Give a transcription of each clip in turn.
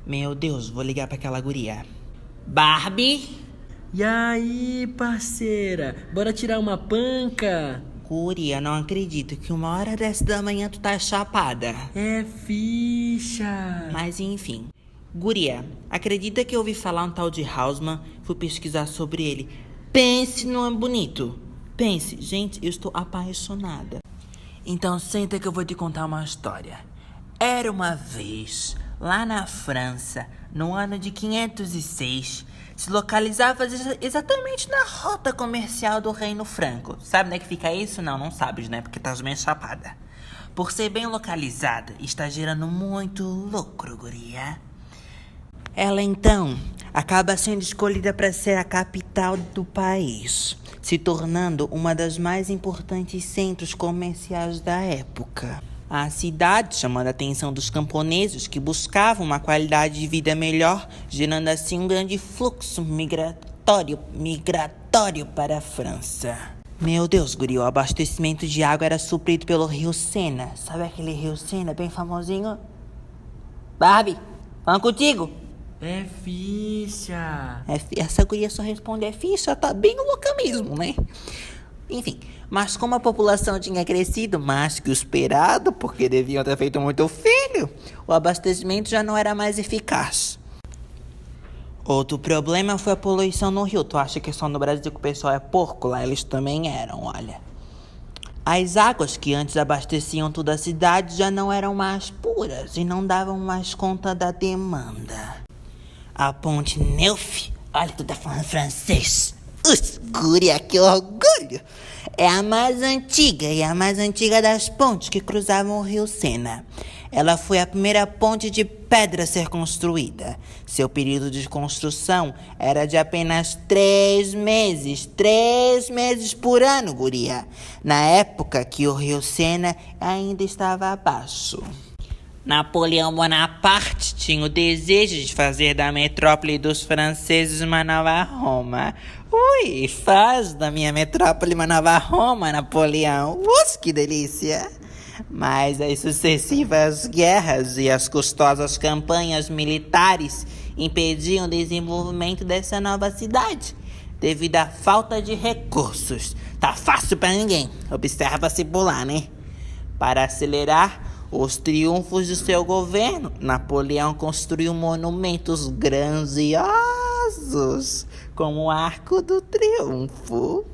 Meu Deus, vou ligar pra aquela guria. Barbie? E aí, parceira? Bora tirar uma panca? Guria, não acredito que 1h10 da manhã tu tá chapada. É ficha. Mas enfim. Guria, acredita que eu ouvi falar um tal de Hausmann? Fui pesquisar sobre ele. Pense no bonito. Pense, gente, eu estou apaixonada. Então senta que eu vou te contar uma história. Era uma vez, lá na França, no ano de 506, se localizava exatamente na rota comercial do Reino Franco. Sabe onde é que fica isso? Não sabes, né? Porque tá bem chapada. Por ser bem localizada, está gerando muito lucro, guria. Ela, então, acaba sendo escolhida para ser a capital do país, se tornando uma das mais importantes centros comerciais da época. A cidade chamando a atenção dos camponeses que buscavam uma qualidade de vida melhor, gerando assim um grande fluxo migratório para a França. Meu Deus, guri, o abastecimento de água era suprido pelo Rio Sena. Sabe aquele Rio Sena bem famosinho? Barbie, vamos contigo? É ficha. Essa guria só responde é ficha, tá bem louca mesmo, né? Enfim, mas como a população tinha crescido mais que o esperado, porque deviam ter feito muito filho, o abastecimento já não era mais eficaz. Outro problema foi a poluição no rio. Tu acha que só no Brasil que o pessoal é porco? Lá eles também eram, olha. As águas que antes abasteciam toda a cidade já não eram mais puras e não davam mais conta da demanda. A ponte Neuf, olha, tu tá falando francês. Guria, que orgulho! É a mais antiga e a mais antiga das pontes que cruzavam o rio Sena. Ela foi a primeira ponte de pedra a ser construída. Seu período de construção era de apenas 3 meses. 3 meses por ano, guria. Na época que o rio Sena ainda estava abaixo. Napoleão Bonaparte tinha o desejo de fazer da metrópole dos franceses uma nova Roma. Ui, faz da minha metrópole uma nova Roma, Napoleão. Que delícia! Mas as sucessivas guerras e as custosas campanhas militares impediam o desenvolvimento dessa nova cidade, devido à falta de recursos. Tá fácil pra ninguém. Observa-se por lá, né? Para acelerar os triunfos de seu governo, Napoleão construiu monumentos grandiosos, como o Arco do Triunfo.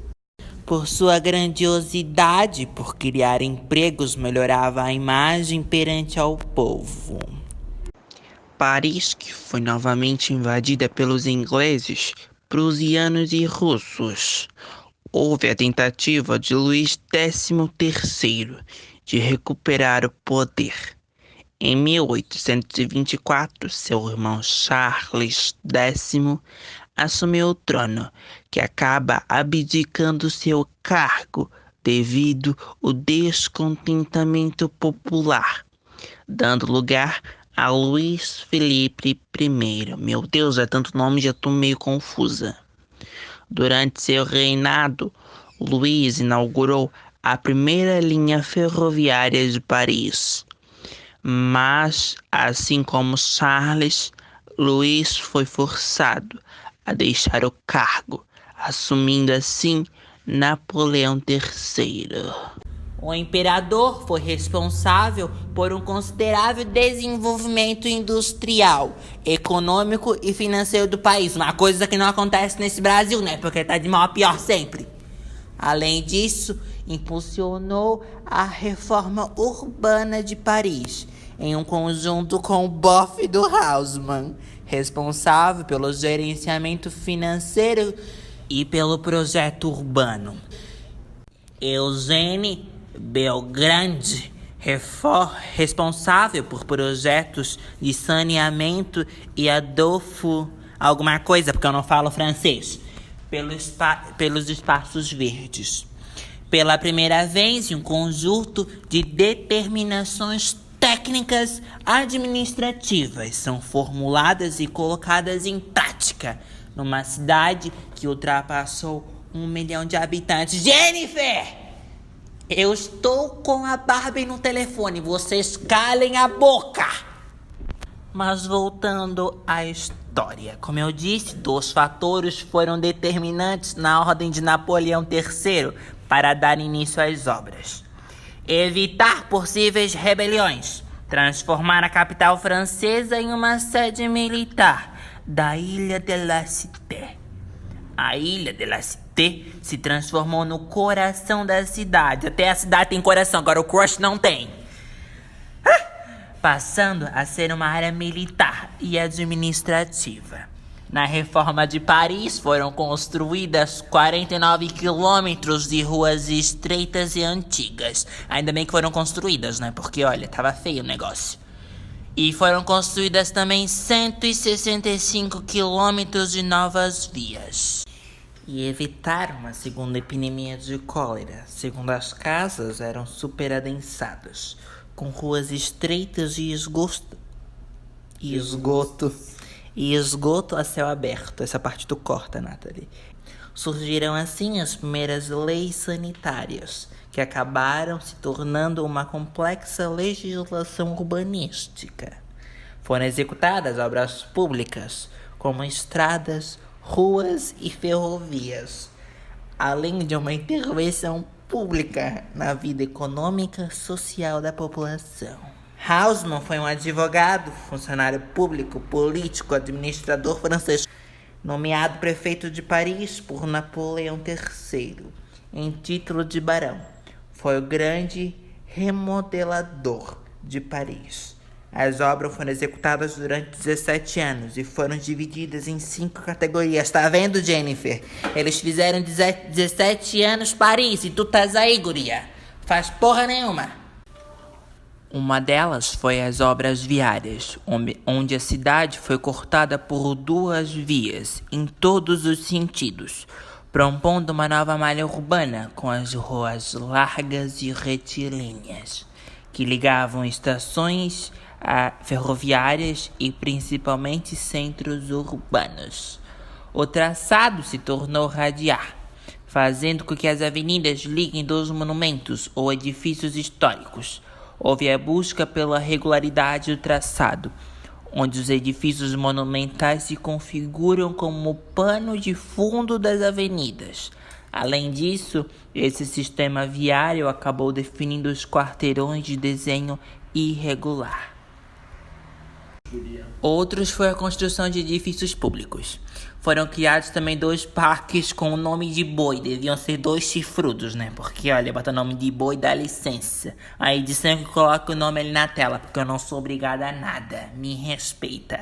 Por sua grandiosidade, por criar empregos, melhorava a imagem perante ao povo. Paris, que foi novamente invadida pelos ingleses, prussianos e russos. Houve a tentativa de Luís XIII de recuperar o poder. Em 1824, seu irmão Charles X assumiu o trono, que acaba abdicando seu cargo devido ao descontentamento popular, dando lugar a Luís Felipe I. Meu Deus, é tanto nome, já estou meio confusa. Durante seu reinado, Luís inaugurou a primeira linha ferroviária de Paris. Mas, assim como Charles, Luís foi forçado a deixar o cargo, assumindo assim Napoleão III. O imperador foi responsável por um considerável desenvolvimento industrial, econômico e financeiro do país. Uma coisa que não acontece nesse Brasil, né? Porque tá de mal a pior sempre. Além disso, impulsionou a reforma urbana de Paris, em um conjunto com o bofe do Hausmann, responsável pelo gerenciamento financeiro e pelo projeto urbano. Eugène Belgrande, responsável por projetos de saneamento, e Adolfo alguma coisa, porque eu não falo francês, pelos espaços verdes. Pela primeira vez, um conjunto de determinações técnicas administrativas são formuladas e colocadas em prática numa cidade que ultrapassou 1 milhão de habitantes. Jennifer! Eu estou com a Barbie no telefone. Vocês calem a boca! Mas voltando à história, como eu disse, 2 fatores foram determinantes na ordem de Napoleão III para dar início às obras: evitar possíveis rebeliões, transformar a capital francesa em uma sede militar da Ilha de la Cité. A Ilha de la Cité se transformou no coração da cidade. Até a cidade tem coração, agora o Crush não tem. Passando a ser uma área militar e administrativa. Na Reforma de Paris foram construídas 49 quilômetros de ruas estreitas e antigas. Ainda bem que foram construídas, né? Porque, olha, tava feio o negócio. E foram construídas também 165 quilômetros de novas vias. E evitaram uma segunda epidemia de cólera. Segundo as casas, eram superadensadas, com ruas estreitas e esgoto a céu aberto. Essa parte tu corta, Nathalie. Surgiram assim as primeiras leis sanitárias, que acabaram se tornando uma complexa legislação urbanística. Foram executadas obras públicas, como estradas, ruas e ferrovias, além de uma intervenção pública na vida econômica e social da população. Haussmann foi um advogado, funcionário público, político, administrador francês, nomeado prefeito de Paris por Napoleão III, em título de barão. Foi o grande remodelador de Paris. As obras foram executadas durante 17 anos e foram divididas em 5 categorias. Tá vendo, Jennifer? Eles fizeram 17 anos Paris e tu estás aí, guria. Faz porra nenhuma. Uma delas foi as obras viárias, onde a cidade foi cortada por 2 vias em todos os sentidos, propondo uma nova malha urbana com as ruas largas e retilíneas, que ligavam estações ferroviárias e principalmente centros urbanos. O traçado se tornou radiar, fazendo com que as avenidas liguem 2 monumentos ou edifícios históricos. Houve a busca pela regularidade do traçado, onde os edifícios monumentais se configuram como o pano de fundo das avenidas. Além disso, esse sistema viário acabou definindo os quarteirões de desenho irregular. Outros foi a construção de edifícios públicos. Foram criados também 2 parques com o nome de boi. Deviam ser 2 chifrudos, né? Porque, olha, bota o nome de boi, dá licença. A edição que coloca o nome ali na tela, porque eu não sou obrigada a nada. Me respeita.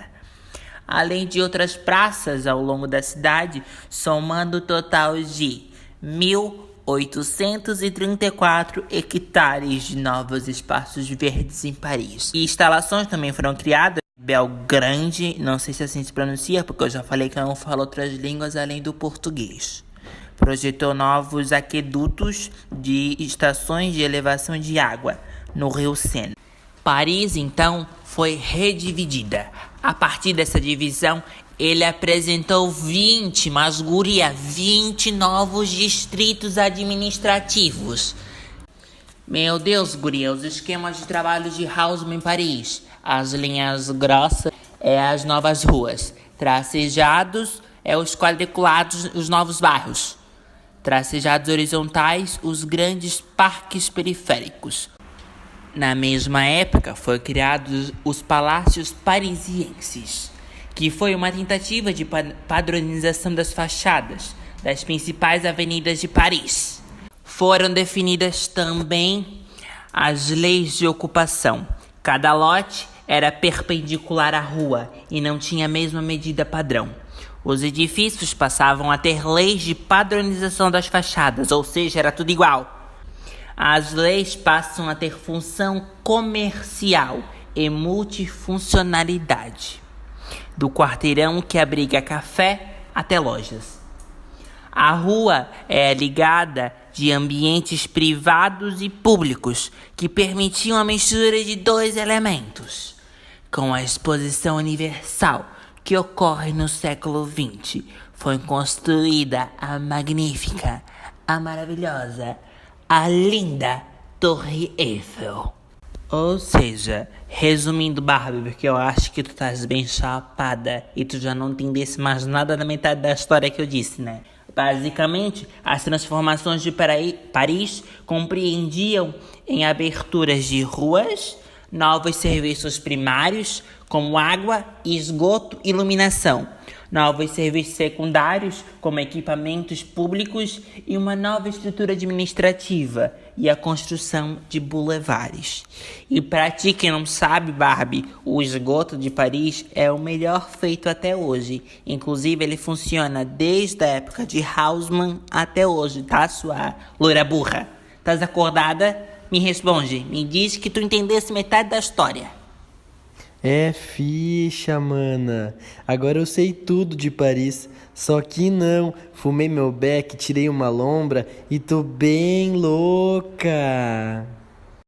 Além de outras praças ao longo da cidade, somando o total de 1.834 hectares de novos espaços verdes em Paris. E instalações também foram criadas. Belgrande, não sei se assim se pronuncia, porque eu já falei que eu não falo outras línguas além do português. Projetou novos aquedutos de estações de elevação de água no rio Sena. Paris, então, foi redividida. A partir dessa divisão, ele apresentou 20 novos distritos administrativos. Meu Deus, guria, os esquemas de trabalho de Haussmann em Paris. As linhas grossas as novas ruas. Tracejados os quadriculados, os novos bairros. Tracejados horizontais, os grandes parques periféricos. Na mesma época, foram criados os palácios parisienses, que foi uma tentativa de padronização das fachadas das principais avenidas de Paris. Foram definidas também as leis de ocupação. Cada lote era perpendicular à rua e não tinha a mesma medida padrão. Os edifícios passavam a ter leis de padronização das fachadas, ou seja, era tudo igual. As leis passam a ter função comercial e multifuncionalidade, do quarteirão que abriga café até lojas. A rua é ligada de ambientes privados e públicos que permitiam a mistura de 2 elementos. Com a Exposição Universal, que ocorre no século XX, foi construída a magnífica, a maravilhosa, a linda Torre Eiffel. Ou seja, resumindo, Barbie, porque eu acho que tu estás bem chapada e tu já não entendesse mais nada da metade da história que eu disse, né? Basicamente, as transformações de Paris compreendiam em aberturas de ruas, novos serviços primários, como água, esgoto e iluminação, novos serviços secundários, como equipamentos públicos e uma nova estrutura administrativa e a construção de bulevares. E para ti que não sabe, Barbie, o esgoto de Paris é o melhor feito até hoje. Inclusive, ele funciona desde a época de Haussmann até hoje, tá, sua loira burra? Estás acordada? Me responde, me diz que tu entendesse metade da história. É ficha, mana. Agora eu sei tudo de Paris. Só que não, fumei meu beck, tirei uma lombra e tô bem louca.